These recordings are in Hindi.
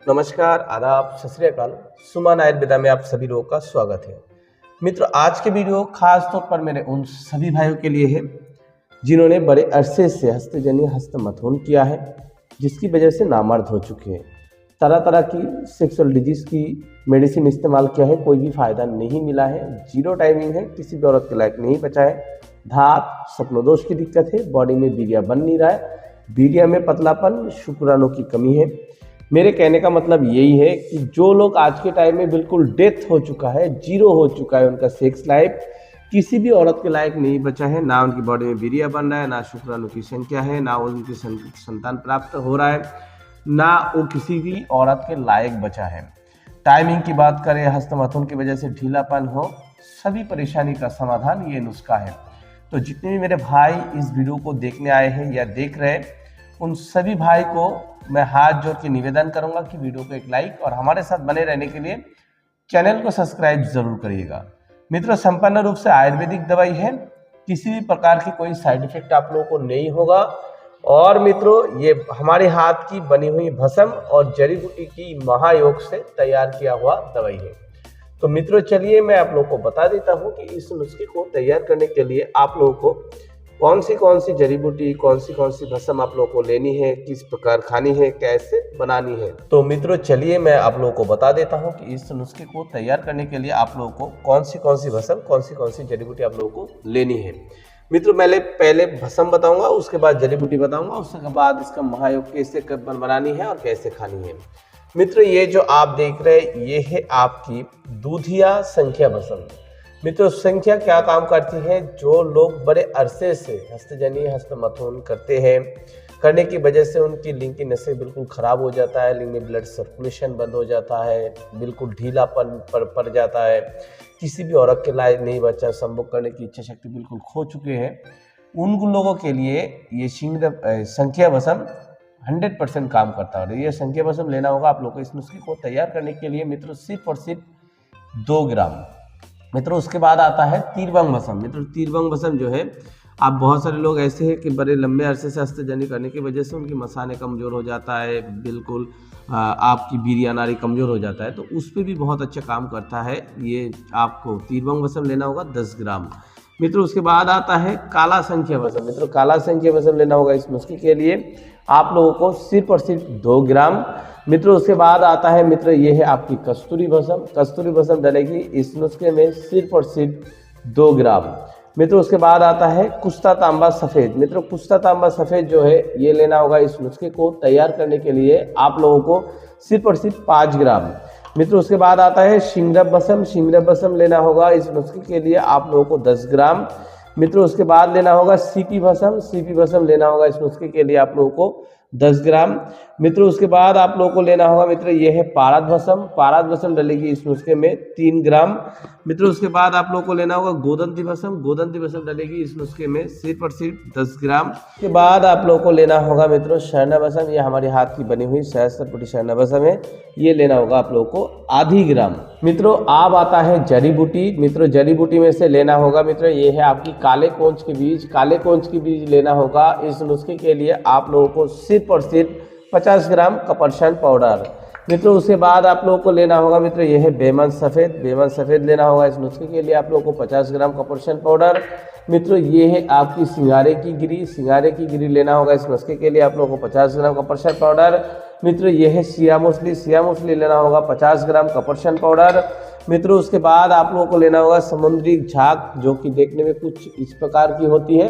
नमस्कार, आदाब, सत श्री अकाल। सुमन आयुर्वेदा में आप सभी लोगों का स्वागत है। मित्रों, आज के वीडियो खास तौर पर मेरे उन सभी भाइयों के लिए है जिन्होंने बड़े अरसे से हस्तजन्य हस्तमैथुन किया है, जिसकी वजह से नामर्द हो चुके हैं। तरह तरह की सेक्सुअल डिजीज की मेडिसिन इस्तेमाल किया है, कोई भी फायदा नहीं मिला है। जीरो टाइमिंग है, किसी भी औरत के लायक नहीं बचा है। धात, स्वप्नदोष की दिक्कत है, बॉडी में वीर्य बन नहीं रहा है, वीर्य में पतलापन, शुक्राणु की कमी है। मेरे कहने का मतलब यही है कि जो लोग आज के टाइम में बिल्कुल डेथ हो चुका है, जीरो हो चुका है उनका सेक्स लाइफ, किसी भी औरत के लायक नहीं बचा है। ना उनकी बॉडी में वीर्य बन रहा है, ना शुक्राणु की संख्या है, ना उनकी संतान प्राप्त हो रहा है, ना वो किसी भी औरत के लायक बचा है। टाइमिंग की बात करें, हस्तमैथुन की वजह से ढीलापन हो, सभी परेशानी का समाधान ये नुस्खा है। तो जितने भी मेरे भाई इस वीडियो को देखने आए हैं या देख रहे हैं, उन सभी भाई को मैं हाथ जोड़ के निवेदन करूंगा कि वीडियो को एक लाइक और हमारे साथ बने रहने के लिए चैनल को सब्सक्राइब जरूर करिएगा। मित्रों, संपूर्ण रूप से आयुर्वेदिक दवाई है, किसी भी प्रकार की कोई साइड इफेक्ट आप लोगों को नहीं होगा। और मित्रों, ये हमारे हाथ की बनी हुई भस्म और जड़ी बूटी की महायोग से तैयार किया हुआ दवाई है। तो मित्रों, चलिए मैं आप लोगों को बता देता हूँ कि इस नुस्खे को तैयार करने के लिए आप लोगों को कौन सी जड़ी बूटी, कौन सी भस्म आप लोगों को लेनी है, किस प्रकार खानी है, कैसे बनानी है। तो मित्रों, चलिए मैं आप लोगों को बता देता हूं कि इस नुस्खे को तैयार करने के लिए आप लोगों को कौन सी भस्म, कौन सी जड़ी बूटी आप लोगों को लेनी है। मित्रों, मैं पहले भस्म बताऊंगा, उसके बाद जड़ी बूटी बताऊंगा, उसके बाद इसका महायोग कैसे बनानी है और कैसे खानी है। मित्रों, ये जो आप देख रहे हैं, ये है आपकी दूधिया संख्या भस्म। मित्रों, संख्या क्या काम करती है? जो लोग बड़े अरसे से हस्तजन्य हस्तमैथुन करते हैं, करने की वजह से उनकी लिंग की नसें बिल्कुल खराब हो जाता है, लिंग में ब्लड सर्कुलेशन बंद हो जाता है, बिल्कुल ढीलापन पड़ जाता है, किसी भी औरत के लायक नहीं बचा, संभोग करने की इच्छा शक्ति बिल्कुल खो चुके हैं, उन लोगों के लिए ये संख्या भस्म 100% काम करता है। ये संख्या भस्म लेना होगा आप लोगों को। इस नुस्खे को तैयार करने के लिए मित्रों सिर्फ और सिर्फ 2 ग्राम। मित्रों, उसके बाद आता है तीरबंग भस्म। मित्रों, तीरबंग भस्म जो है, आप बहुत सारे लोग ऐसे हैं कि बड़े लंबे अरसे से हस्तजन्य करने की वजह से उनकी मसाने कमज़ोर हो जाता है, बिल्कुल आपकी वीर्य नाड़ी कमज़ोर हो जाता है, तो उस पर भी बहुत अच्छा काम करता है। ये आपको तीरबंग भस्म लेना होगा 10 ग्राम। मित्रों, उसके बाद आता है काला संख्या भस्म। मित्रों, काला संख्या भस्म लेना होगा इस नुस्खे के लिए आप लोगों को सिर्फ और सिर्फ 2 ग्राम। मित्रों, उसके बाद आता है मित्र, ये है आपकी कस्तूरी भस्म। कस्तूरी भस्म डलेगी इस नुस्खे में सिर्फ और सिर्फ 2 ग्राम। मित्रों, उसके बाद आता है कुश्ता तांबा सफ़ेद। मित्रों, कुश्ता तांबा सफ़ेद जो है, ये लेना होगा इस नुस्खे को तैयार करने के लिए आप लोगों को सिर्फ और सिर्फ 5 ग्राम। मित्रों, उसके बाद आता है शिंगरब भस्म। शिंगरब भस्म लेना होगा इस नुस्खे के लिए आप लोगों को 10 ग्राम। मित्रों, उसके बाद लेना होगा सीपी भस्म। सीपी भस्म लेना होगा इस नुस्खे के लिए आप लोगों को 10 ग्राम। मित्रों, उसके बाद आप लोगों को लेना होगा मित्र, ये है पारद भस्म। पारद भस्म डलेगी इस नुस्खे में 3 ग्राम। मित्रों, उसके बाद आप लोगों को लेना होगा गोदंती भस्म। गोदंती भस्म डलेगी इस नुस्खे में सिर्फ और सिर्फ 10 ग्राम। उसके बाद आप लोगों को लेना होगा मित्रों शहना भस्म। ये हमारे हाथ की बनी हुई सहस्त्र शहना भस्म है, ये लेना होगा आप लोगों को आधी ग्राम। मित्रों, अब आता है जड़ी बूटी। मित्रों, जड़ी बूटी में से लेना होगा मित्रों, ये है आपकी काले कोंच के बीज। काले कोंच के बीज लेना होगा इस नुस्खे के लिए आप लोगों को सिर्फ और सिर्फ 50 ग्राम कपरशन पाउडर। मित्रों, उसके बाद आप लोगों को लेना होगा मित्रों, ये है बेमन सफ़ेद। बेमन सफ़ेद लेना होगा इस नुस्खे के लिए आप लोगों को 50 ग्राम कपरशन पाउडर। मित्रों, ये है आपकी सिंगारे की गिरी। सिंगारे की गिरी लेना होगा इस नुस्खे के लिए आप लोगों को 50 ग्राम कपरशन पाउडर। मित्रों, ये है सिया मूसली। सिया मूसली लेना होगा 50 ग्राम कपरशन पाउडर। मित्रों, उसके बाद आप लोगों को लेना होगा समुद्री झाग, जो कि देखने में कुछ इस प्रकार की होती है।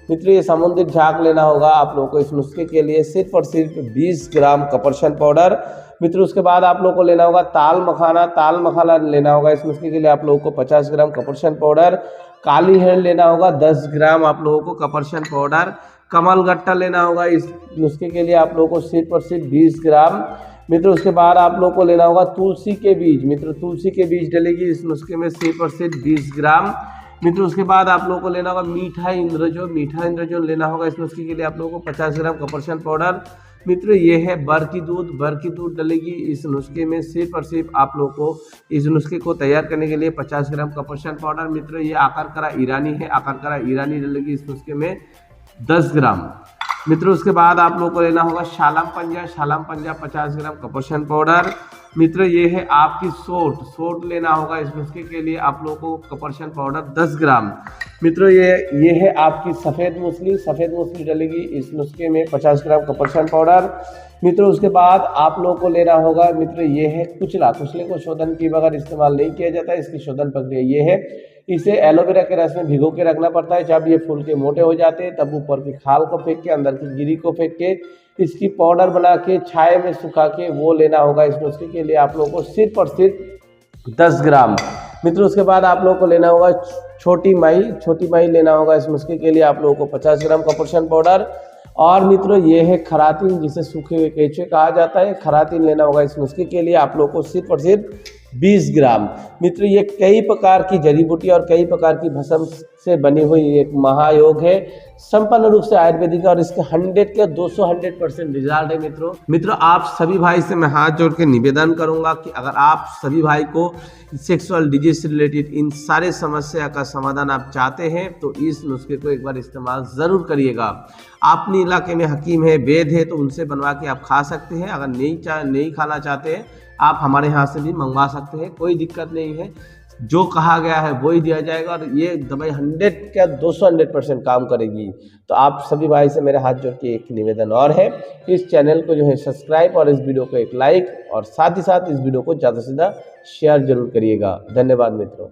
मित्रों, ये समुद्री झाग लेना होगा आप लोगों को इस नुस्खे के लिए सिर्फ और सिर्फ 20 ग्राम कपरशन पाउडर। मित्रों, उसके बाद आप लोगों को लेना होगा ताल मखाना। ताल मखाना लेना होगा इस नुस्खे के लिए आप लोगों को 50 ग्राम कपरशन पाउडर। काली हिरण लेना होगा 10 ग्राम आप लोगों को कपरशन पाउडर। कमल गट्टा लेना होगा इस नुस्खे के लिए आप लोगों को सिर्फ और सिर्फ 20 ग्राम। मित्रों, उसके बाद आप लोगों को लेना होगा तुलसी के बीज। मित्रों, तुलसी के बीज डलेगी इस नुस्खे में सिर्फ और सिर्फ 20 ग्राम। मित्रों, उसके बाद आप लोगों को लेना होगा मीठा इंद्रजोन। मीठा इंद्रजोन लेना होगा इस नुस्खे के लिए आप लोगों को 50 ग्राम कपरशन पाउडर। मित्रों, ये है बर की दूध। बर की दूध डलेगी इस नुस्खे में सिर्फ और सिर्फ आप लोगों को इस नुस्खे को तैयार करने के लिए 50 ग्राम कपरशन पाउडर। मित्रों, ये आकार करा ईरानी है। आकार करा ईरानी डलेगी इस नुस्खे में 10 ग्राम। मित्रों उसके बाद आप लोगों को लेना होगा शालम पंजा 50 ग्राम कपरशन पाउडर। मित्रों ये है आपकी सोट लेना होगा इस नुस्खे के लिए आप लोगों को कपरशन पाउडर 10 ग्राम। मित्रों ये है आपकी सफ़ेद मूसली डलेगी इस नुस्खे में 50 ग्राम कपरशन पाउडर। मित्रों उसके बाद आप लोगों को लेना होगा मित्रों ये है कुचले को शोधन के बगैर इस्तेमाल नहीं किया जाता, इसकी शोधन प्रक्रिया ये है, इसे एलोवेरा के रस में भिगो के रखना पड़ता है। जब ये फूल के मोटे हो जाते हैं तब ऊपर की खाल को फेंक के अंदर की गिरी को फेंक के इसकी पाउडर बना के छाए में सुखा के वो लेना होगा इस नुस्खे के लिए आप लोगों को सिर्फ और सिर्फ 10 ग्राम। मित्रों उसके बाद आप लोगों को लेना होगा छोटी माई लेना होगा इस नुस्खे के लिए आप लोगों को 50 ग्राम कपरशन पाउडर। और मित्रों ये है खरातीन, जिसे सूखे हुए केचुए कहा जाता है, खरातीन लेना होगा इस नुस्खे के लिए आप लोगों को सिर्फ और सिर्फ 20 ग्राम। मित्रों ये कई प्रकार की जड़ी बूटी और कई प्रकार की भस्म से बनी हुई एक महायोग है, संपूर्ण रूप से आयुर्वेदिक और इसके 100% रिजल्ट है। मित्रों आप सभी भाई से मैं हाथ जोड़ के निवेदन करूंगा कि अगर आप सभी भाई को सेक्सुअल डिजीज से रिलेटेड इन सारे समस्या का समाधान आप चाहते हैं तो इस नुस्खे को एक बार इस्तेमाल ज़रूर करिएगा। अपने इलाके में हकीम है, वैद्य है तो उनसे बनवा के आप खा सकते हैं। अगर नहीं खाना चाहते हैं आप हमारे यहाँ से भी मंगवा सकते हैं, कोई दिक्कत नहीं है। जो कहा गया है वही दिया जाएगा और ये दवाई 200% काम करेगी। तो आप सभी भाई से मेरे हाथ जोड़ के एक निवेदन और है, इस चैनल को जो है सब्सक्राइब और इस वीडियो को एक लाइक और साथ ही साथ इस वीडियो को ज़्यादा से ज़्यादा शेयर जरूर करिएगा। धन्यवाद मित्रों।